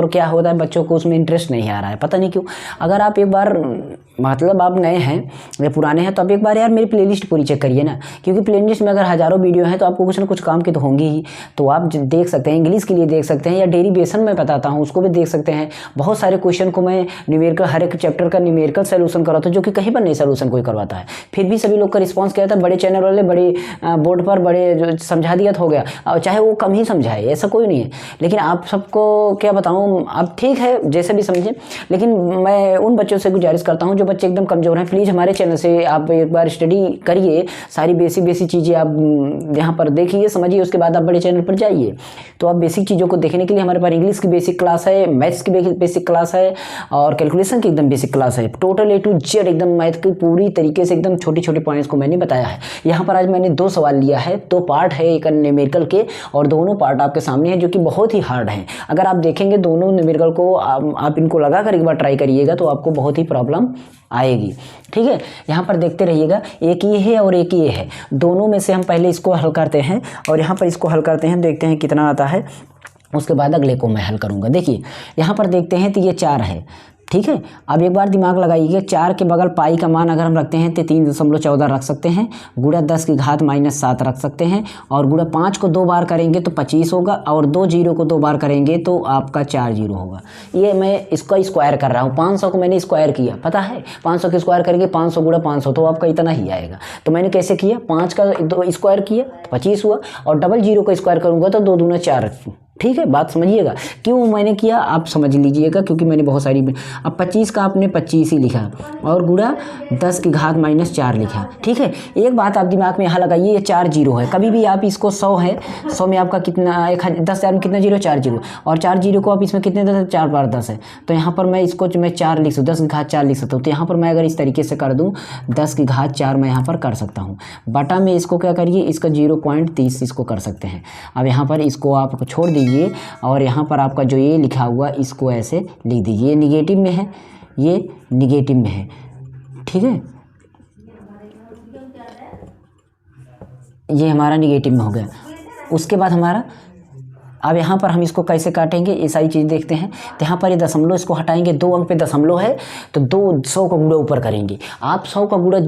और क्या होता है, बच्चों को उसमें इंटरेस्ट नहीं आ रहा है, पता नहीं क्यों। अगर आप एक बार मतलब आप नए हैं या पुराने हैं तो आप एक बार यार मेरी प्लेलिस्ट पूरी चेक करिए ना, क्योंकि प्लेलिस्ट में अगर हज़ारों वीडियो हैं तो आपको कुछ ना कुछ काम की तो होंगी ही। तो आप देख सकते हैं, इंग्लिश के लिए देख सकते हैं, या डेरिवेशन में बताता हूँ उसको भी देख सकते हैं। बहुत सारे क्वेश्चन को मैं न्यूमेरिकल, हर एक चैप्टर का न्यूमेरिकल सोल्यूशन कराता हूँ, जो कि कहीं पर नहीं सोल्यूशन कोई करवाता है। फिर भी सभी लोग का रिस्पॉन्स क्या था, बड़े चैनल वाले बड़े बोर्ड पर बड़े जो समझा दिया तो हो गया, और चाहे वो कम ही समझाए, ऐसा कोई नहीं है। लेकिन आप सबको क्या बताऊँ, आप ठीक है जैसे भी समझें, लेकिन मैं उन बच्चों से गुजारिश करता हूँ जो बच्चे एकदम कमज़ोर हैं, प्लीज़ हमारे चैनल से आप एक बार स्टडी करिए, सारी बेसिक चीज़ें आप यहाँ पर देखिए, समझिए, उसके बाद आप बड़े चैनल पर जाइए। तो आप बेसिक चीज़ों को देखने के लिए हमारे पास इंग्लिश की बेसिक क्लास है, मैथ्स की बेसिक क्लास है, और कैलकुलेशन की एकदम बेसिक क्लास है। टोटल A to Z एकदम मैथ की पूरी तरीके से एकदम छोटे छोटे पॉइंट्स को मैंने बताया है। यहाँ पर आज मैंने 2 सवाल लिया है, 2 पार्ट है, एक न्यूमेरिकल के, और दोनों पार्ट आपके सामने हैं जो कि बहुत ही हार्ड हैं। अगर आप देखेंगे दोनों न्यूमेरिकल को, आप इनको लगा कर एक बार ट्राई करिएगा तो आपको बहुत ही प्रॉब्लम आएगी, ठीक है। यहाँ पर देखते रहिएगा, एक ये है और एक ये है, दोनों में से हम पहले इसको हल करते हैं, और यहाँ पर इसको हल करते हैं, देखते हैं कितना आता है, उसके बाद अगले को मैं हल करूँगा। देखिए यहाँ पर देखते हैं तो ये 4 है, ठीक है। अब एक बार दिमाग लगाइए, 4 के बगल पाई का मान अगर हम रखते हैं तो 3.14 रख सकते हैं, गुणा 10 की घात -7 रख सकते हैं, और गुणा 5 को 2 बार करेंगे तो 25 होगा, और 2 जीरो को 2 बार करेंगे तो आपका 4 जीरो होगा। ये मैं इसका स्क्वायर कर रहा हूँ, 500 को मैंने स्क्वायर किया, पता है 500 के स्क्वायर करेंगे 500 गुणा 500 तो आपका इतना ही आएगा। तो मैंने कैसे किया, 5 का 2 स्क्वायर किया तो 25 हुआ, और डबल जीरो का स्क्वायर करूँगा तो 2 दूना 4, ठीक है। बात समझिएगा क्यों मैंने किया, आप समझ लीजिएगा, क्योंकि मैंने बहुत सारी, अब 25 का आपने 25 ही लिखा, और गुणा 10 की घात -4 लिखा, ठीक है। एक बात आप दिमाग में यहाँ लगाइए, ये 4 जीरो है, कभी भी आप इसको 100 है, 100 में आपका कितना, 10,000 में कितना जीरो, 4 जीरो, और 4 जीरो को आप इसमें कितने 10, 4 बार 10 है, तो यहाँ पर मैं इसको मैं 4 लिख सकता हूँ, 10 की घात 4 लिख सकता हूँ। तो यहाँ पर मैं अगर इस तरीके से कर दूँ, 10 की घात 4 मैं यहाँ पर कर सकता हूँ, बटा में इसको क्या करिए, इसका 0.30 इसको कर सकते हैं। अब यहाँ पर इसको आप छोड़ दीजिए, और यहाँ पर आपका जो ये लिखा हुआ इसको ऐसे लिख दीजिए, ये निगेटिव में है, ये निगेटिव में है, ठीक है। ये हमारा निगेटिव में हो गया। उसके बाद हमारा, अब यहाँ पर हम इसको कैसे काटेंगे, ये सारी चीज़ देखते हैं। तो यहाँ पर ये दशमलव इसको हटाएंगे, 2 अंक पे दशमलव है तो 200 का गुणा ऊपर करेंगे। आप 100 का गुणा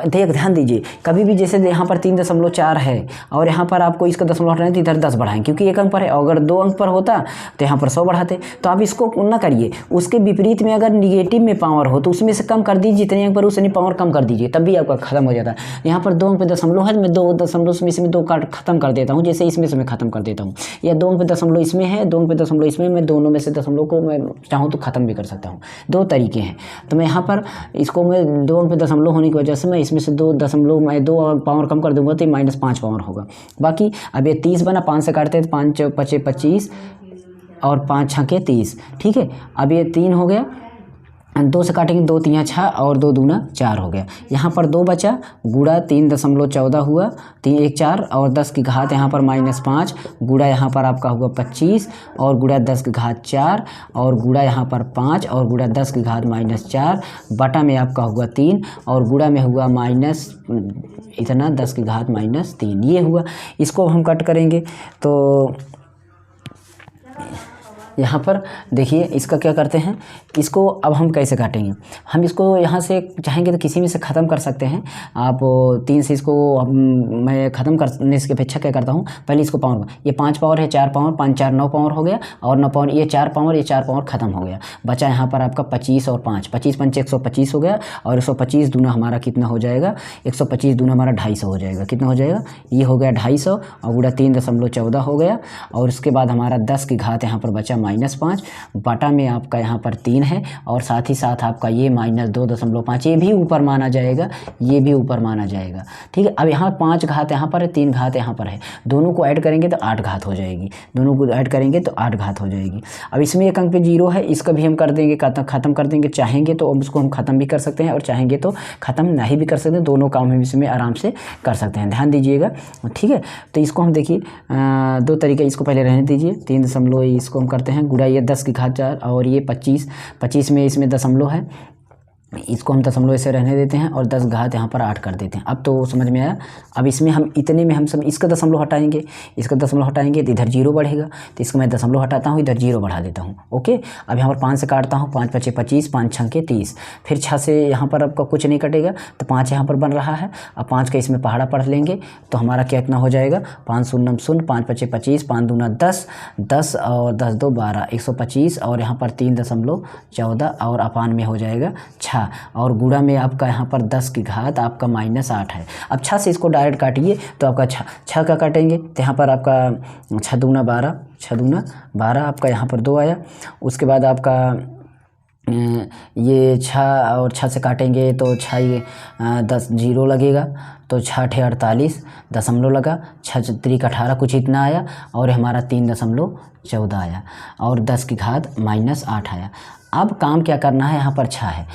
ध्यान दीजिए, कभी भी जैसे यहाँ पर 3.4 है और यहाँ पर आपको इसका दशमलव हटाना है तो इधर 10 बढ़ाएं, क्योंकि 1 अंक पर है, अगर 2 अंक पर होता तो यहाँ पर 100 बढ़ाते। तो आप इसको ना करिए, उसके विपरीत में अगर निगेटिव में पावर हो तो उसमें से कम कर दीजिए, जितने अंक पर उसने पावर कम कर दीजिए, तब भी आपका खत्म हो जाता है। यहाँ पर 2 अंक पे दशमलव है, मैं 2 दशमलव में से 2 काट खत्म कर देता हूँ, जैसे इसमें से मैं खत्म कर देता हूँ, या 2 अंक पे दशमलव इसमें है, 2 अंक पे दशमलव इसमें, मैं दोनों में से दशमलव को मैं चाहूँ तो ख़त्म भी कर सकता हूँ। 2 तरीके हैं। तो मैं यहाँ पर इसको मैं 2 अंक पे दशमलव होने की वजह से मैं इसमें से 2 दशमलव मैं 2 पावर कम कर दूंगा तो -5 पावर होगा। बाकी अब ये 30 बना, 5 से काटते हैं तो 5 × 5 = 25 और 5 × 6 = 30, ठीक है। अब ये 3 हो गया, 2 से काटेंगे, 2 × 3 = 6 और 2 दूना 4 हो गया। यहाँ पर 2 बचा, गुणा 3.14 हुआ, 3 × 1 = 4 और 10 की घात यहाँ पर -5, गुणा यहाँ पर आपका हुआ 25 और गुणा 10 की घात 4 और गुणा यहाँ पर 5 और गुणा 10 की घात -4, बटा में आपका हुआ 3 और गुणा में हुआ माइनस इतना 10 की घात -3, ये हुआ। इसको हम कट करेंगे तो यहाँ पर देखिए, इसका क्या करते हैं, इसको अब हम कैसे काटेंगे, हम इसको यहाँ से चाहेंगे तो किसी में से ख़त्म कर सकते हैं। आप 3 से इसको मैं ख़त्म करने की अपेक्षा क्या करता हूँ, पहले इसको पावर, ये 5 पावर है, 4 पावर, 5 × 4 = 9 पावर हो गया, और 9 पावर, ये 4 पावर, ये 4 पावर ख़त्म हो गया। बचा यहाँ पर आपका 25 और 5, 25 × 5 = 125 हो गया, और 125 दूना हमारा कितना हो जाएगा, 125 दूना हमारा 250 हो जाएगा। कितना हो जाएगा, ये हो गया 250 और गुणा 3.14 हो गया, और उसके बाद हमारा 10 की घात यहाँ पर बचा -5, बटा में आपका यहाँ पर 3 है, और साथ ही साथ आपका ये -2.5, ये भी ऊपर माना जाएगा, ये भी ऊपर माना जाएगा, ठीक है। अब यहाँ 5 घात यहाँ पर है, 3 घात यहाँ पर है, दोनों को ऐड करेंगे तो 8 घात हो जाएगी, दोनों को ऐड करेंगे तो 8 घात हो जाएगी। अब इसमें 1 अंक पे 0 है, इसका भी हम कर देंगे, ख़त्म कर देंगे, चाहेंगे तो उसको हम ख़त्म भी कर सकते हैं और चाहेंगे तो ख़त्म नहीं भी कर सकते हैं, दोनों काम हम इसमें आराम से कर सकते हैं, ध्यान दीजिएगा, ठीक है। तो इसको हम देखिए 2 तरीके, इसको पहले रहने दीजिए, 3 दशमलव इसको हम करते हैं, गुणा ये 10 की घात 4 और ये 25 में इसमें दशमलव है, इसको हम दशमलव ऐसे रहने देते हैं और 10 घात यहाँ पर 8 कर देते हैं। अब तो समझ में आया। अब इसमें हम इतने में हम सब इसका दशमलव हटाएंगे, इसका दशमलव हटाएंगे तो इधर 0 बढ़ेगा, तो इसको मैं दशमलव हटाता हूँ, इधर 0 बढ़ा देता हूँ। ओके, अब यहाँ पर 5 से काटता हूँ, 5 पचे 25, 5 छंके 30, फिर 6 से यहाँ पर आपका कुछ नहीं कटेगा तो 5 यहाँ पर बन रहा है। अब 5 का इसमें पहाड़ा पढ़ लेंगे तो हमारा कितना हो जाएगा, 5 शून्य शून्य, 5 पचे 25, 5 दूना 10, 10 और 10 दो 12, 125 और यहाँ पर 3.14 और अपान में हो जाएगा 6 और गुणा में आपका यहाँ पर 10 की घात आपका -8 है। अब 6 से इसको डायरेक्ट काटिए तो आपका 6 का काटेंगे तो यहाँ पर आपका 6 दूना 12, 6 दूना 12 आपका यहाँ पर 2 आया। उसके बाद आपका ये 6 और 6 से काटेंगे तो 6 10 0 लगेगा तो 6 × 48 दशमलव लगा, 6 × 18 कुछ इतना आया और हमारा 3.14 आया और 10 की घात -8 आया। अब काम क्या करना है, यहाँ पर 6 है,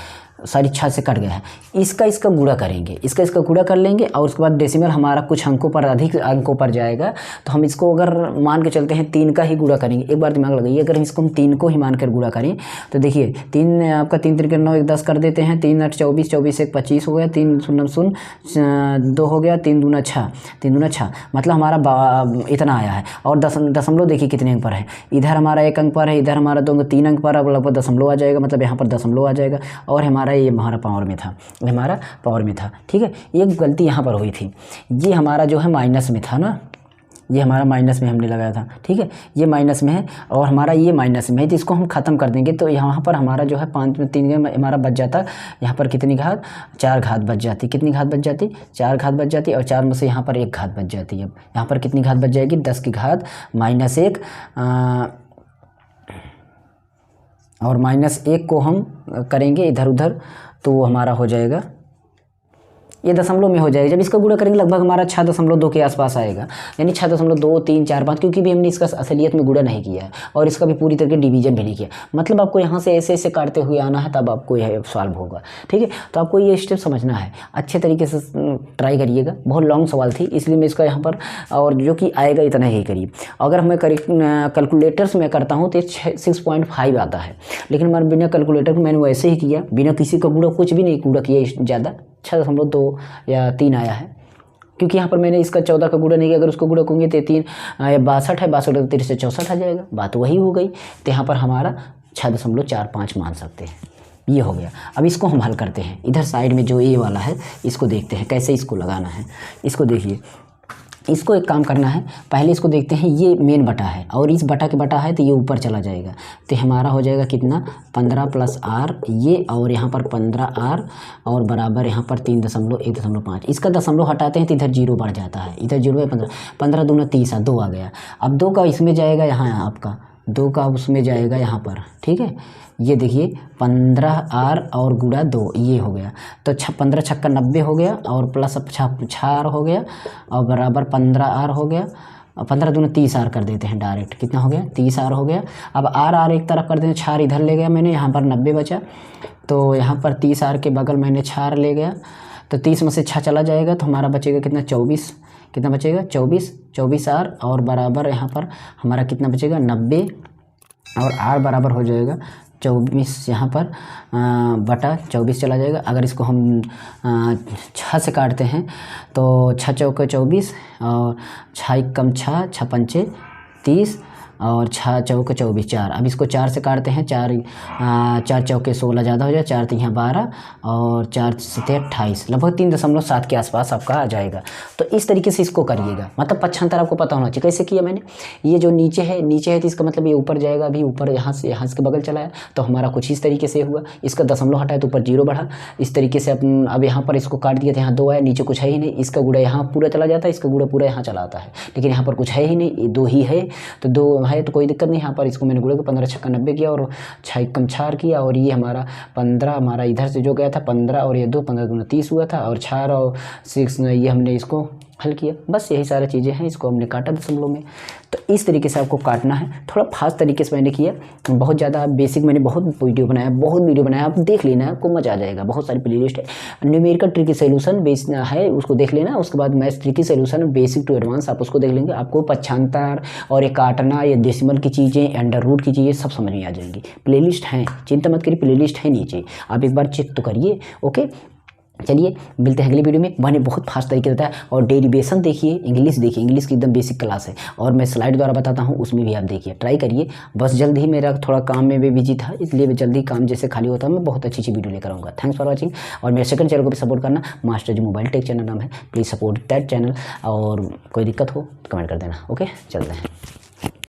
सॉरी 6 से कट गया है, इसका गुणा करेंगे, इसका गुणा कर लेंगे और उसके बाद डेसिमल हमारा कुछ अंकों पर अधिक अंकों पर जाएगा तो हम इसको अगर मान के चलते हैं 3 का ही गुणा करेंगे। एक बार दिमाग लगाइए, अगर इसको हम 3 को ही मान कर गुणा करें तो देखिए 3 आपका 3 × 9 1 10 कर देते हैं, 3 8 24, 24 1 25 हो गया, 3 शून्य शून्य 2 हो गया, 3 दूना 6, 3 दूना 6 मतलब हमारा इतना आया है। और दशमलव देखिए कितने अंक पर है, इधर हमारा 1 अंक पर है, इधर हमारा 3 अंक पर, अब लगभग दशमलव आ जाएगा, मतलब यहाँ पर दशमलव आ जाएगा और ये हमारा पावर में था, हमारा पावर में था। ठीक है, एक गलती यहाँ पर हुई थी, ये हमारा जो है माइनस में था ना, ये हमारा माइनस में हमने लगाया था। ठीक है, ये माइनस में है और हमारा ये माइनस में है, तो इसको हम ख़त्म कर देंगे तो यहाँ पर हमारा जो है 5 में 3 हमारा बच जाता, यहाँ पर कितनी घात, 4 घात बच जाती, कितनी घात बच जाती, 4 घात बच जाती और 4 में से यहाँ पर 1 घात बच जाती है। अब यहाँ पर कितनी घात बच जाएगी, 10 की घात -1 और -1 को हम करेंगे इधर उधर तो हमारा हो जाएगा, ये दशमलव में हो जाएगा। जब इसका गुणा करेंगे लगभग हमारा 6.2 के आसपास आएगा, यानी 6.2 3 4 5, क्योंकि भी हमने इसका असलियत में गुणा नहीं किया है और इसका भी पूरी तरीके डिवीजन भी नहीं किया। मतलब आपको यहाँ से ऐसे ऐसे काटते हुए आना है, तब आपको यह सॉल्व होगा। ठीक है, तो आपको ये स्टेप समझना है, अच्छे तरीके से ट्राई करिएगा। बहुत लॉन्ग सवाल थी इसलिए मैं इसका यहाँ पर, और जो कि आएगा इतना ही करीब। अगर मैं कैलकुलेटर्स में करता हूँ तो 6.5 आता है, लेकिन मैंने बिना कैलकुलेटर मैंने वैसे ही किया, बिना किसी का गुणा, कुछ भी नहीं गुणा किया, ज़्यादा 6.2 या 3 आया है, क्योंकि यहाँ पर मैंने इसका 14 का गुणा नहीं किया। अगर उसको गुणा करूँगी तो 3 62 है, 62 3 से 64 आ जाएगा, बात वही हो गई। तो यहाँ पर हमारा 6.45 मान सकते हैं, ये हो गया। अब इसको हम हल करते हैं, इधर साइड में जो ए वाला है इसको देखते हैं कैसे इसको लगाना है। इसको देखिए, इसको एक काम करना है, पहले इसको देखते हैं, ये मेन बटा है और इस बटा के बटा है तो ये ऊपर चला जाएगा, तो हमारा हो जाएगा कितना, 15 + r ये, और यहाँ पर 15r और बराबर यहाँ पर 3.1.5। इसका दशमलव हटाते हैं तो इधर 0 बढ़ जाता है, इधर 0 है 15, 15 दूना 30, 2 आ गया। अब 2 का इसमें जाएगा, यहाँ आपका 2 का उसमें जाएगा यहाँ पर। ठीक है, ये देखिए 15r और गुणा 2, ये हो गया, तो 15 छक्का 90 हो गया और प्लस 6r हो गया और बराबर 15r हो गया। 15 दूना 30r कर देते हैं डायरेक्ट, कितना हो गया, 30r हो गया। अब r एक तरफ कर देते हैं, 6r इधर ले गया मैंने, यहाँ पर 90 बचा, तो यहाँ पर 30r के बगल मैंने 6r ले गया, तो 30 में से 6 चला जाएगा तो हमारा बचेगा कितना, 24, कितना बचेगा 24r और बराबर यहाँ पर हमारा कितना बचेगा 90 और r बराबर हो जाएगा 24, यहाँ पर बटा 24 चला जाएगा। अगर इसको हम 6 से काटते हैं तो 6 चौके 24 और 6 कम 6, 6 पंचे 30 और 6 चौके 24, 4। अब इसको 4 से काटते हैं, 4 चौके 16 ज़्यादा हो जाए, 4 3 12 और 4 7 28, लगभग 3.7 के आसपास आपका आ जाएगा। तो इस तरीके से इसको करिएगा, मतलब पक्षांतर आपको पता होना चाहिए। कैसे किया मैंने, ये जो नीचे है तो इसका मतलब ये ऊपर जाएगा, अभी ऊपर यहाँ से के बगल चला है तो हमारा कुछ इस तरीके से हुआ। इसका दशमलव हटाए तो ऊपर 0 बढ़ा, इस तरीके से अब यहाँ पर इसको काट दिया तो यहाँ 2 आया, नीचे कुछ है ही नहीं, इसका गुणा यहाँ पूरा चला जाता है, इसका गुणा पूरा यहाँ चला आता है, लेकिन यहाँ पर कुछ है ही नहीं, 2 ही है, तो 2 है तो कोई दिक्कत नहीं। यहाँ पर इसको मैंने गुणा 15 छक्का 90 किया और 6 कम 4 किया और ये हमारा 15 हमारा इधर से जो गया था 15 और ये 2 15 दूना 30 हुआ था और 4 और 6 ये हमने इसको हल किया, बस यही सारी चीज़ें हैं। इसको हमने काटा दशमलव में, तो इस तरीके से आपको काटना है। थोड़ा फास्ट तरीके से मैंने किया, बहुत ज़्यादा बेसिक मैंने बहुत वीडियो बनाया, आप देख लेना, आपको मजा आ जाएगा। बहुत सारी प्लेलिस्ट है, न्यूमेरिकल ट्रिकी सोल्यूशन बेस है, उसको देख लेना। उसके बाद maths tricky solution basic to advance, आप उसको देख लेंगे, आपको पक्षांतर और ये काटना, ये डेसिमल की चीज़ें, अंडर रूट की चीज़ें सब समझ में आ जाएंगी। प्लेलिस्ट हैं, चिंता मत करिए, प्लेलिस्ट है नीचे, आप एक बार चेक तो करिए। ओके, चलिए मिलते हैं अगली वीडियो में। मैंने बहुत फास्ट तरीके से बताया, और डेरिवेशन देखिए, इंग्लिश देखिए, इंग्लिश की एकदम बेसिक क्लास है, और मैं स्लाइड द्वारा बताता हूँ, उसमें भी आप देखिए, ट्राई करिए। बस जल्द ही, मेरा थोड़ा काम में भी बिजी था, इसलिए जल्दी काम जैसे खाली होता है मैं बहुत अच्छी वीडियो लेकर आऊँगा। Thanks for watching. और मेरे सेकंड चैनल को भी सपोर्ट करना, मास्टर जी मोबाइल टेक चैनल नाम है, प्लीज़ सपोर्ट दैट चैनल। और कोई दिक्कत हो तो कमेंट कर देना। ओके, चलते हैं।